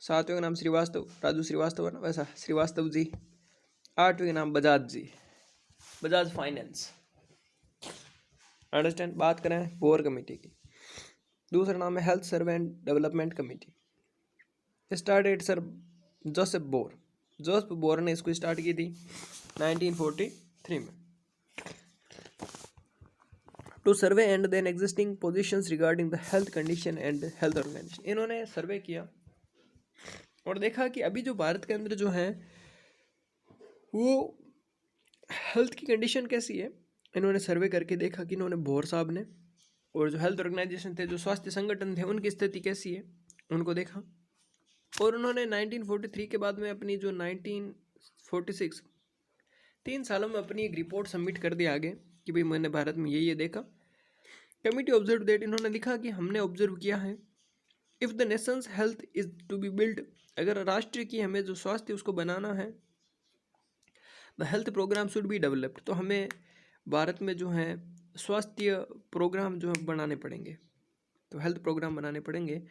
सातवें का नाम श्रीवास्तव, राजू श्रीवास्तव है ना वैसा, श्रीवास्तव जी, आठवें का नाम बजाज जी, बजाज फाइनेंस। अंडरस्टैंड। बात करें बोर कमेटी की, दूसरा नाम है health survey and development committee. Started sir Joseph Bhore, Joseph Bhore ने इसको स्टार्ट की थी 1943 में। To survey and then existing positions regarding the health condition and health organization. इन्होंने सर्वे किया और देखा कि अभी जो भारत के अंदर जो है वो हेल्थ की कंडीशन कैसी है। इन्होंने सर्वे करके देखा कि इन्होंने बोर साहब ने और जो हेल्थ ऑर्गेनाइजेशन थे, जो स्वास्थ्य संगठन थे, उनकी स्थिति कैसी है उनको देखा। और उन्होंने 1943 के बाद में अपनी जो 1946 3 सालों में अपनी एक रिपोर्ट सबमिट कर दी आगे कि भाई मैंने भारत में ये देखा। कमिटी ऑब्जर्व दैट, इन्होंने लिखा कि हमने ऑब्जर्व किया है, if the nation's health is to be build, अगर राष्ट्र की हमें जो स्वास्थ्य उसको बनाना है, the health programme should be developed, तो हमें भारत में जो है स्वास्थ्य प्रोग्राम जो है बनाने पड़ेंगे, तो हेल्थ प्रोग्राम बनाने पड़ेंगे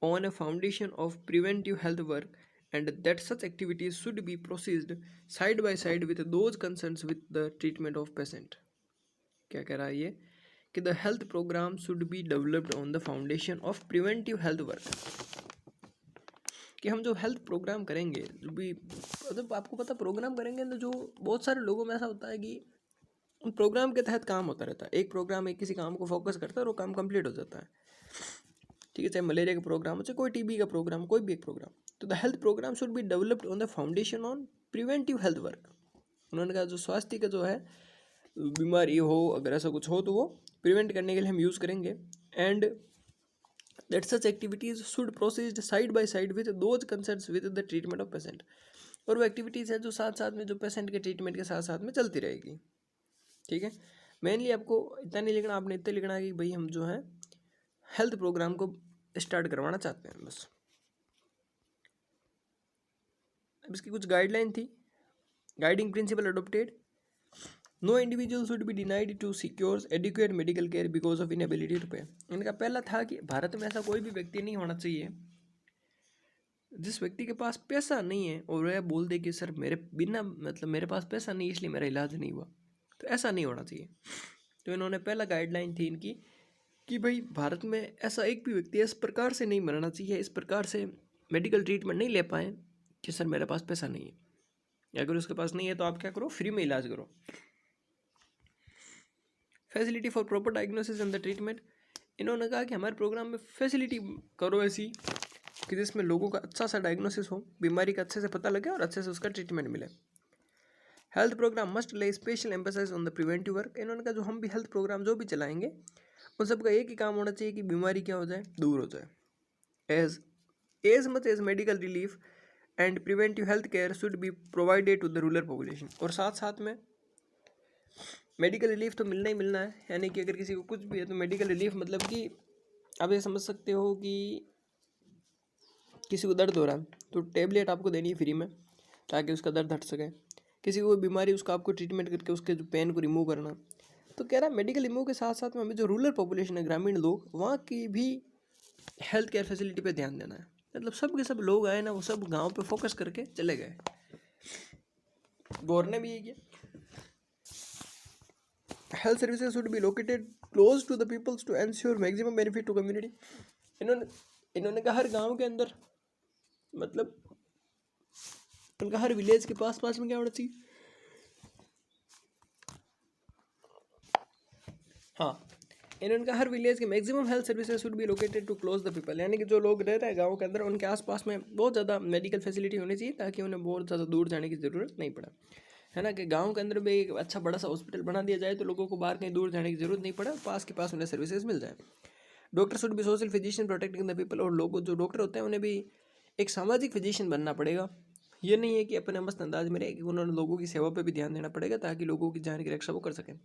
on A foundation of preventive health work and that such activities should be proceeded side by side with those concerns with the treatment of patient. क्या कह रहा है ये कि the health program should be developed on the foundation of preventive health work. कि हम जो health programme करेंगे, जो भी मतलब आपको पता प्रोग्राम करेंगे तो जो बहुत सारे लोगों में ऐसा होता है कि उन प्रोग्राम के तहत काम होता रहता है। एक प्रोग्राम एक किसी काम को फोकस करता है और वो काम कंप्लीट हो जाता है, ठीक है। चाहे मलेरिया का प्रोग्राम हो, चाहे कोई टीबी का प्रोग्राम, कोई भी एक प्रोग्राम। तो the health programme should be developed on the foundation on preventive health work. उन्होंने कहा जो स्वास्थ्य का जो है बीमारी हो, अगर ऐसा कुछ हो तो वो प्रिवेंट करने के लिए हम यूज़ करेंगे। And that such activities should proceed side by side with those concerns with the treatment of patient. और वो एक्टिविटीज़ है जो साथ साथ में जो पेशेंट के ट्रीटमेंट के साथ साथ में चलती रहेगी, ठीक है। मेनली आपको इतना नहीं लिखना, आपने इतना लिखना है कि भाई हम जो है हेल्थ प्रोग्राम को स्टार्ट करवाना चाहते हैं, बस। अब इसकी कुछ गाइडलाइन थी। Guiding principle adopted, no individual should be denied to secure adequate medical care because of inability to pay. इनका पहला था कि भारत में ऐसा कोई भी व्यक्ति नहीं होना चाहिए जिस व्यक्ति के पास पैसा नहीं है और वह बोल दे कि सर मेरे बिना मतलब मेरे पास पैसा नहीं इसलिए मेरा इलाज नहीं हुआ, तो ऐसा नहीं होना चाहिए। तो इन्होंने पहला गाइडलाइन थी इनकी कि भाई भारत में ऐसा एक भी व्यक्ति इस प्रकार से नहीं मरना चाहिए, इस प्रकार से मेडिकल ट्रीटमेंट नहीं ले पाए कि सर मेरे पास पैसा नहीं है। अगर उसके पास नहीं है तो आप क्या करो, फ्री में इलाज करो। Facility for proper diagnosis and the treatment, इन्होंने कहा कि हमारे प्रोग्राम में फैसिलिटी करो ऐसी कि जिसमें लोगों का अच्छा सा डायग्नोसिस हो, बीमारी का अच्छे से पता लगे और अच्छे से उसका ट्रीटमेंट मिले। Health programme must lay special emphasise on the preventive work. इन्होंने कहा जो हम भी हेल्थ प्रोग्राम जो भी चलाएंगे उन सबका एक ही काम होना चाहिए कि बीमारी क्या हो जाए, दूर हो जाए। As much as medical relief and preventive health care should be provided to the rural population. और साथ साथ में मेडिकल रिलीफ तो मिलना ही मिलना है, यानी कि अगर किसी को कुछ भी है तो मेडिकल रिलीफ मतलब कि आप ये समझ सकते हो कि किसी को दर्द हो रहा है तो टेबलेट आपको देनी है फ्री में ताकि उसका दर्द हट सके। किसी को बीमारी उसका आपको ट्रीटमेंट करके उसके जो पेन को रिमूव करना। तो कह रहा है मेडिकल रिमूव के साथ साथ में हमें जो रूरल पॉपुलेशन है, ग्रामीण लोग, वहाँ की भी हेल्थ केयर फैसिलिटी पे ध्यान देना है। मतलब सब के सब लोग आए ना, वो सब गांव पे फोकस करके चले गए। गौर ने भी ये किया। Health services should be located close to the peoples to ensure maximum benefit to community. इन्होंने कहा हर गांव के अंदर मतलब उनका हर विलेज के पास पास में क्या होना चाहिए, हाँ, इन्होंने कहा हर विलेज के maximum health services should be located to close the people. यानी कि जो लोग रह रहे हैं गाँव के अंदर उनके आसपास में बहुत ज़्यादा मेडिकल फैसिलिटी होनी चाहिए ताकि उन्हें बहुत ज़्यादा दूर जाने की ज़रूरत नहीं पड़े, है ना। कि गांव के अंदर भी एक अच्छा बड़ा सा हॉस्पिटल बना दिया जाए तो लोगों को बाहर कहीं दूर जाने की ज़रूरत नहीं पड़े, पास के पास उन्हें सर्विसेज मिल जाए। Doctor should be social physician protecting the people. और लोग जो डॉक्टर होते हैं उन्हें भी एक सामाजिक फिजिशियन बनना पड़ेगा। ये नहीं है कि अपने मस्त अंदाज में रहे, कि उन्होंने लोगों की सेवा पे भी ध्यान देना पड़ेगा ताकि लोगों की जान की रक्षा वो कर सकें।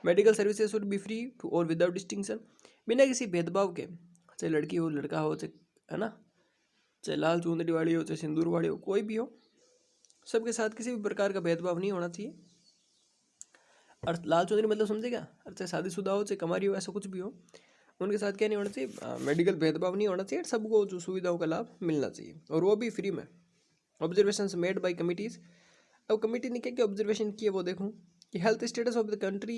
Medical services should be free to और विदाउट डिस्टिंक्शन, बिना किसी भेदभाव के, चाहे लड़की हो लड़का हो, चाहे है ना, चाहे लाल चुंदड़ी वाली हो चाहे सिंदूर वाली हो, कोई भी हो, सबके साथ किसी भी प्रकार का भेदभाव नहीं होना चाहिए। और लाल चुंदड़ी मतलब समझेगा, चाहे शादीशुदा हो चाहे कमारी हो, ऐसा कुछ भी हो, उनके साथ क्या नहीं होना चाहिए, मेडिकल भेदभाव नहीं होना चाहिए। सबको जो सुविधाओं का लाभ मिलना चाहिए और वो भी फ्री में। Observations made by committees. अब कमेटी ने क्या क्या ऑब्जर्वेशन किए वो देखूँ कि health status of the country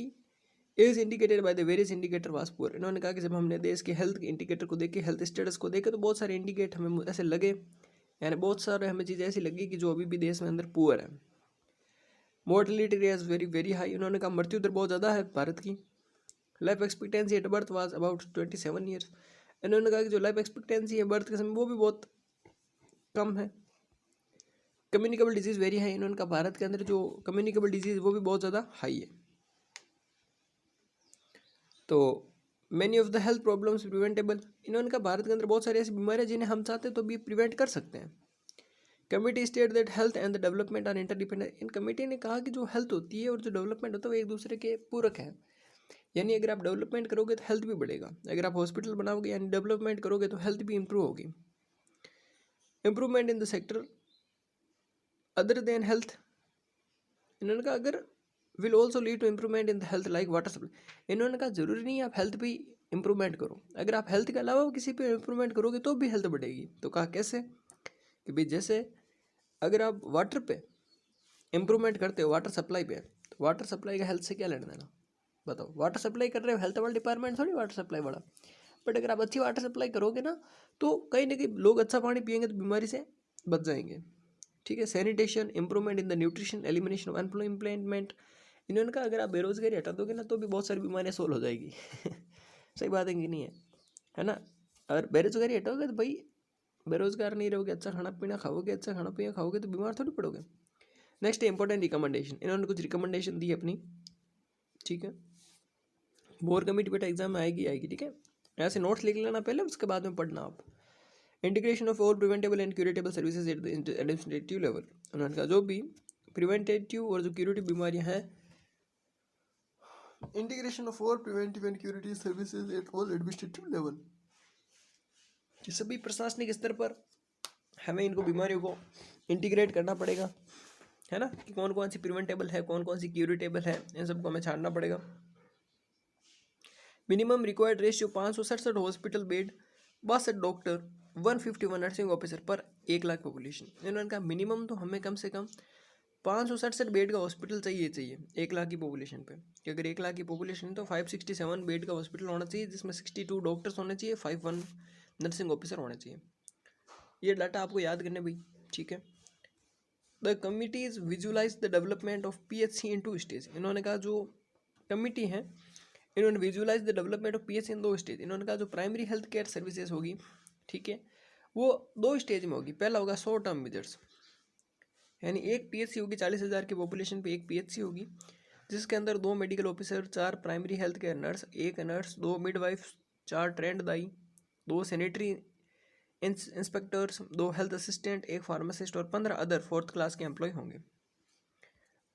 is indicated by the various indicator was poor. इन्होंने कहा कि जब हमने देश के हेल्थ के इंडिकेटर को देखे, हेल्थ स्टेटस को देखे, तो बहुत सारे इंडिकेट हमें ऐसे लगे, यानी बहुत सारे हमें चीज़ें ऐसी लगी कि जो अभी भी देश में अंदर पुअर है। Mortality rate is very very high. उन्होंने कहा मृत्यु दर बहुत ज़्यादा है भारत की। Life expectancy at birth was about 27 years. इन्होंने कहा कि जो लाइफ एक्सपेक्टेंसी है बर्थ के समय वो भी बहुत कम है। Communicable disease very high. इन्होंने कहा भारत के अंदर जो कम्युनिकेबल डिजीज़ वो भी बहुत ज़्यादा हाई है। तो many of the health problems preventable. इन्होंने कहा भारत के अंदर बहुत सारी ऐसी बीमारियां जिन्हें हम चाहते तो भी प्रिवेंट कर सकते हैं। Committee state that health and the development are interdependent. इन कमेटी ने कहा कि जो हेल्थ होती है और जो डेवलपमेंट होता है वो एक दूसरे के पूरक है। यानी अगर आप डेवलपमेंट करोगे तो हेल्थ भी बढ़ेगा, अगर आप हॉस्पिटल बनाओगे यानी डेवलपमेंट करोगे तो हेल्थ भी इंप्रूव होगी। Improvement in the sector other than health. इन्होंने कहा अगर will also lead to improvement in the health like water supply. इन्होंने कहा जरूरी नहीं है आप हेल्थ पे इम्प्रूवमेंट करो, अगर आप हेल्थ के अलावा किसी पे इम्प्रूवमेंट करोगे तो भी हेल्थ बढ़ेगी। तो कहा कैसे, कि भाई जैसे अगर आप वाटर पे इम्प्रूवमेंट करते हो, वाटर सप्लाई पे, तो वाटर सप्लाई का हेल्थ से क्या लेना देना बताओ। वाटर सप्लाई कर रहे हो, हेल्थ वाला डिपार्टमेंट थोड़ी वाटर सप्लाई वाला। बट अगर आप अच्छी वाटर सप्लाई करोगे ना, तो कहीं ना कहीं लोग अच्छा पानी पियेंगे तो बीमारी से बच जाएंगे। ठीक है। Sanitation, improvement in the nutrition, elimination of unemployment, इन्होंने कहा अगर आप बेरोजगारी हटा दोगे ना तो भी बहुत सारी बीमारियाँ सोल्व हो जाएगी। सही बात है कि नहीं है ना। अगर बेरोजगारी हटाओगे तो भाई बेरोजगार नहीं रहोगे, अच्छा खाना पीना खाओगे, अच्छा खाना पीना खाओगे तो बीमार थोड़ी पड़ोगे। नेक्स्ट इंपॉर्टेंट रिकमेंडेशन, इन्होंने कुछ रिकमेंडेशन दी अपनी। ठीक है। बोर कमेटी बेटा एग्जाम में आएगी आएगी। ठीक है, ऐसे नोट्स लिख लेना पहले, उसके बाद में पढ़ना आप। Integration of all preventable and curable services at the administrative level, उन्होंने कहा जो भी प्रिवेंटेटिव और जो क्यूरेटिव बीमारियां हैं, integration of all preventive and curative services at all administrative level, कि सभी प्रशासनिक स्तर पर हमें इनको बीमारियों को इंटीग्रेट करना पड़ेगा, है ना, कि कौन कौन सी प्रिवेंटेबल है, कौन कौन सी क्यूरेटेबल है, इन सबको हमें छानना पड़ेगा। Minimum required ratio 567 hospital bed, 62 doctor, 151 nursing officer पर 1 लाख पॉपुलेशन। इन्होंने कहा मिनिमम तो हमें कम से कम 567 बेड का हॉस्पिटल चाहिए 1 लाख की पॉपुलेशन पे, कि अगर 1 लाख की पॉपुलेशन है तो 567 बेड का हॉस्पिटल होना चाहिए, जिसमें 62 डॉक्टर्स होने चाहिए, 51 नर्सिंग ऑफिसर होने चाहिए। ये डाटा आपको याद करने भाई। ठीक है। The committees visualise the development of PHC in 2 stage, इन्होंने कहा जो कमिटी है इन्होंने visualise the development of PHC in 2 stage. इन्होंने कहा जो प्राइमरी हेल्थ केयर सर्विसेज होगी, ठीक है, वो 2 स्टेज में होगी। पहला होगा शॉर्ट टर्म मेजर्स, यानी एक PHC होगी, 40,000 की पॉपुलेशन पे एक PHC होगी, जिसके अंदर 2 medical officer, 4 primary health care nurse, 1 nurse, 2 midwife, 4 trained दाई, 2 sanitary inspectors, 2 health assistant, 1 pharmacist और 15 अदर 4th क्लास के एम्प्लॉय होंगे।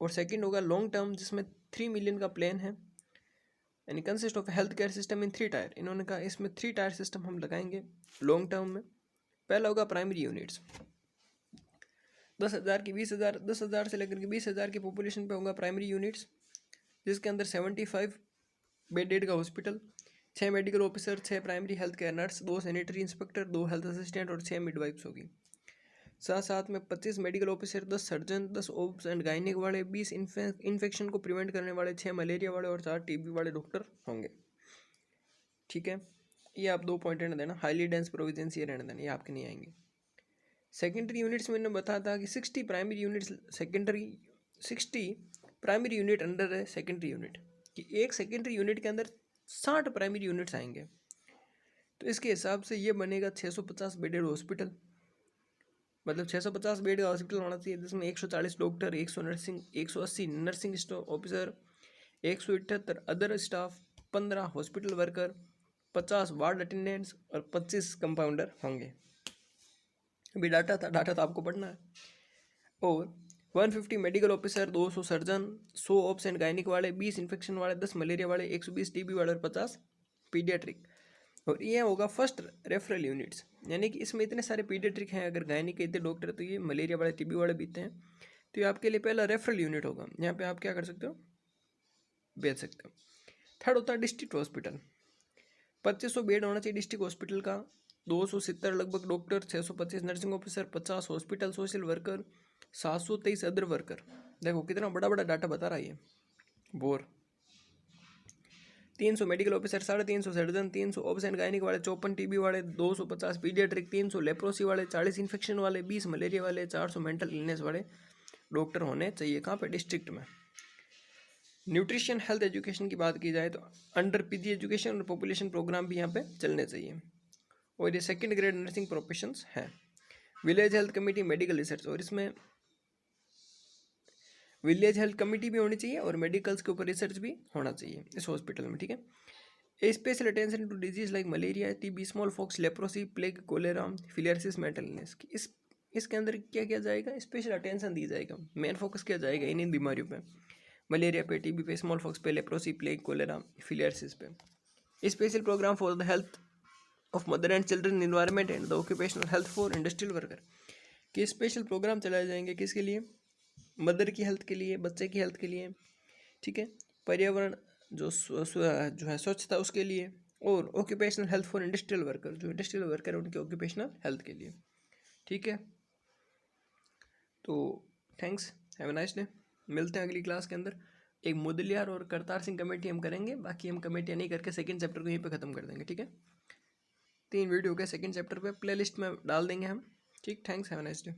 और सेकंड होगा लॉन्ग टर्म, जिसमें 3 मिलियन का प्लान है, यानी consist of health care system in 3 tyre. इन्होंने कहा इसमें 3 टायर सिस्टम हम लगाएंगे लॉन्ग टर्म में। पहला होगा प्राइमरी यूनिट्स, 10,000 की 20,000, 10,000 से लेकर के 20,000 की पॉपुलेशन पे होगा प्राइमरी यूनिट्स, जिसके अंदर 75 बेडेड का hospital, 6 medical officer, 6 primary health care nurse, 2 sanitary inspector, 2 health assistant और 6 मिडवाइफ्स होगी। साथ साथ में 25 medical officer, 10 surgeon, 10 obs and gynaec वाले, 20 इन्फेक्शन को प्रिवेंट करने वाले, 6 मलेरिया वाले और 4 TB वाले डॉक्टर होंगे। ठीक है, ये आप 2 पॉइंट रहने देना, हाईली डेंस प्रोविजंस ये रहने देना, ये आपके नहीं आएंगे। सेकेंडरी यूनिट्स मैंने बताया था कि 60 primary units, 60 primary unit under है सेकेंडरी यूनिट, कि एक सेकेंडरी यूनिट के अंदर 60 प्राइमरी यूनिट्स आएंगे। तो इसके हिसाब से ये बनेगा 650 बेडेड हॉस्पिटल, मतलब 650 बेड का हॉस्पिटल होना चाहिए, जिसमें 140 doctor, 180 nursing officer, 178 other staff, 15 hospital worker, 50 ward attendants और 25 कंपाउंडर होंगे। अभी डाटा तो आपको पढ़ना है। और 150 medical officer, 200 surgeon, 100 ops and gynaec वाले, 20 इन्फेक्शन वाले, 10 मलेरिया वाले, 120 TB वाले और 50 पीडियाट्रिक। और ये होगा फर्स्ट रेफरल यूनिट्स, यानी कि इसमें इतने सारे पीडियाट्रिक हैं, अगर गायनिक के इतने डॉक्टर, तो ये मलेरिया वाले, TB वाले भी हैं, तो ये आपके लिए पहला रेफरल यूनिट होगा। यहाँ पे आप क्या कर सकते हो, भेज सकते हो। थर्ड होता है डिस्ट्रिक्ट हॉस्पिटल, 2500 बेड होना चाहिए डिस्ट्रिक्ट हॉस्पिटल का, 270 लगभग doctor, 625 nursing officer, 50 hospital social worker, 723 other worker. देखो कितना बड़ा बड़ा डाटा बता रहा है ये Bhore. 300 medical officer, 350 surgeon, 300 obs and gynaec वाले, 54 TB वाले, 250 पीडियाट्रिक, 300 लेप्रोसी वाले, 40 इन्फेक्शन वाले, 20 मलेरिया वाले, 400 मेंटल इलनेस वाले डॉक्टर होने चाहिए। कहाँ पे, डिस्ट्रिक्ट में। न्यूट्रिशन हेल्थ एजुकेशन की बात की जाए तो अंडर PG एजुकेशन और पॉपुलेशन प्रोग्राम भी यहाँ पे चलने चाहिए। और ये सेकेंड ग्रेड नर्सिंग प्रोफेशंस हैं। Village health committee, medical research, और इसमें विलेज हेल्थ कमेटी भी होनी चाहिए और मेडिकल्स के ऊपर रिसर्च भी होना चाहिए इस हॉस्पिटल में। ठीक है। A special attention to disease like malaria, TB, smallpox, leprosy, plague, cholera, filariasis, mental illness. इसके अंदर क्या किया जाएगा, स्पेशल अटेंशन दी जाएगा, मेन फोकस किया जाएगा इन बीमारियों पे, मलेरिया पे, TB पे, स्मॉल फॉक्स पे, लेप्रोसी, प्लेग, कोलेरा, फिलियरिसिस पे। Special programme for the health of mother and children environment and the occupational health for industrial worker, कि स्पेशल प्रोग्राम चलाए जाएंगे किसके लिए, मदर की हेल्थ के लिए, बच्चे की हेल्थ के लिए। ठीक है। पर्यावरण जो है स्वच्छता, उसके लिए। और occupational health for industrial worker, जो इंडस्ट्रियल वर्कर है उनके ऑक्यूपेशनल हेल्थ के लिए। ठीक है। तो thanks, have a nice day. मिलते हैं अगली क्लास के अंदर। एक मुदलियार और करतार सिंह कमेटी हम करेंगे, बाकी हम कमेटियाँ नहीं करके सेकंड चैप्टर को यहीं पे ख़त्म कर देंगे, ठीक है। 3 वीडियो के सेकंड चैप्टर पे प्लेलिस्ट में डाल देंगे हम, ठीक। Thanks, have a nice day.